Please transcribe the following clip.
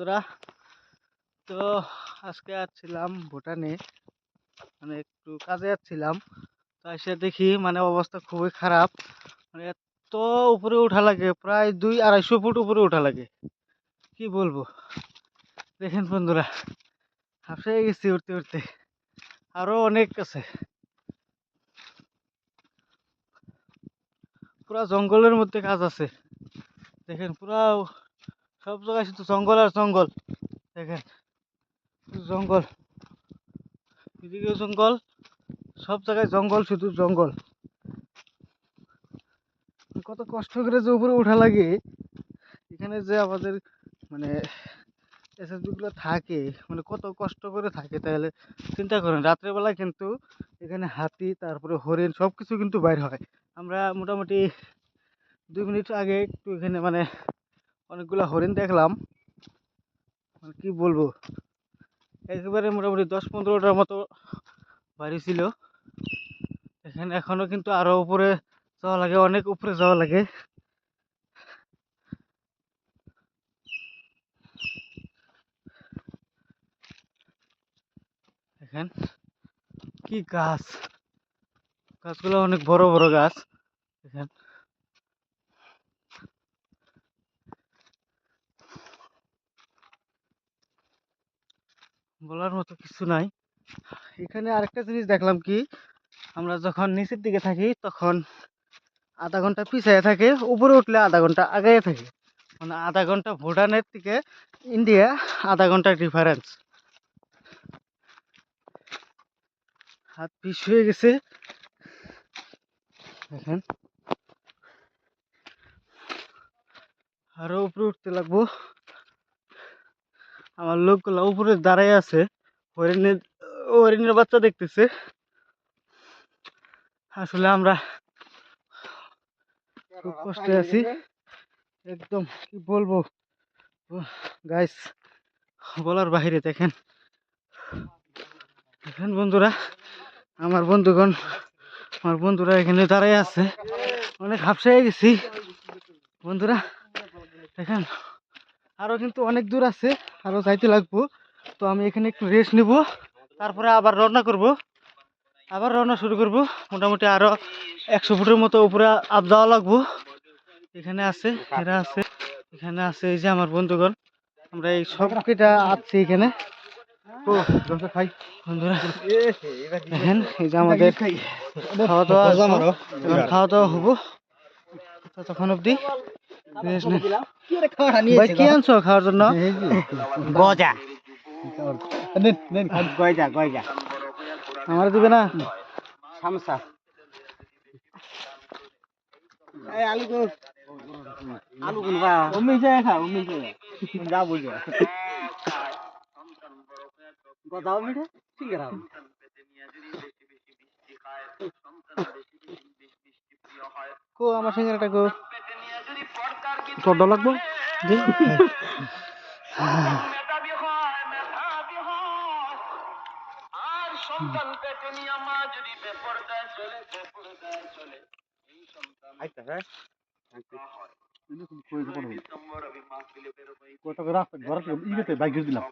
বন্ধুরা, তো আজকে যাচ্ছিলাম ভুটানে, মানে একটু কাজে যাচ্ছিলাম। তো এসে দেখি মানে অবস্থা খুবই খারাপ। মানে এত উপরে ওঠা লাগে, প্রায় 200-250 ফুট উপরে ওঠা লাগে। কি বলবো, দেখেন বন্ধুরা, হাঁপিয়ে গেছি উঠতে উঠতে। আরো অনেক আছে, পুরা জঙ্গলের মধ্যে কাজ আছে। দেখেন পুরা সব জায়গায় শুধু জঙ্গল আর জঙ্গল। দেখেন জঙ্গল, এদিকেও জঙ্গল, সব জায়গায় জঙ্গল, শুধু জঙ্গল। কত কষ্ট করে যে উপরে ওঠা লাগে, এখানে যে আমাদের মানে এসএসবি গুলো থাকে, মানে কত কষ্ট করে থাকে। তাহলে চিন্তা করেন, রাত্রেবেলা কিন্তু এখানে হাতি, তারপরে হরিণ সবকিছু কিন্তু বাইর হয়। আমরা মোটামুটি 2 মিনিট আগে একটু এখানে মানে অনেকগুলো হরিণ দেখলাম। মানে কি বলবো, একেবারে মোটামুটি 10-15টার মতো বাড়ি ছিল এখানে। এখনো কিন্তু আরো উপরে যাওয়া লাগে, অনেক উপরে যাওয়া লাগে। দেখেন কি গাছ, গাছগুলো অনেক বড় বড় গাছ। দেখেন বলার মতো কিছু নাই। এখানে আরেকটা জিনিস দেখলাম কি, আমরা যখন নিচের দিকে থাকি তখন আধা ঘন্টা পিছিয়ে থাকে, উপরে উঠলে আধা ঘন্টা আগায় থাকে। মানে আধা ঘন্টা ভুটানের থেকে ইন্ডিয়া, আধা ঘন্টা ডিফারেন্স। হাত পিছ হয়ে গেছে। দেখেন আরো উপরে উঠতে লাগবো। আমার লোকগুলো উপরে দাঁড়ায় আছে, হরিণের হরিণের বাচ্চা দেখতেছে। আসলে আমরা খুব কষ্টে আছি, একদম কি বলবো গাইস, বলার বাহিরে। দেখেন দেখেন বন্ধুরা, আমার বন্ধুগণ, আমার বন্ধুরা এখানে দাঁড়ায় আছে। অনেক হাঁপসায় গেছি বন্ধুরা। দেখেন আরো কিন্তু অনেক দূর আছে, আরো যাইতে লাগবো। তো আমি এখানে একটু রেস্ট নিব, তারপরে আবার রওনা করব, আবার রওনা শুরু করব। মোটামুটি আরো 100 ফুটের মতো উপরে আপ যাওয়া লাগবো। এখানে আছে, এরা আছে, এখানে আছে এই যে আমার বন্ধুগণ। আমরা এই সব কেটা আসছি এখানে। তো খাই বন্ধুরা, দেখেন এই যে আমাদের খাওয়া দাওয়া, এখন খাওয়া দাওয়া হবো। ততক্ষণ অব্দি ভাই কি আনছো খাওয়ার জন্য? গজা, গয়জা গয়জা। আমার দিবে না? সামসা, আলু তো আলু গুনবা অমনি যায় খা, অমনি যায় যা বুঝবে গজাও মিঠে ঠিক আছে। কো আমার সিঙ্গারাটা কো, চড় লাগবো। রাস্তা ঘর ইতে বাইক দিলাম।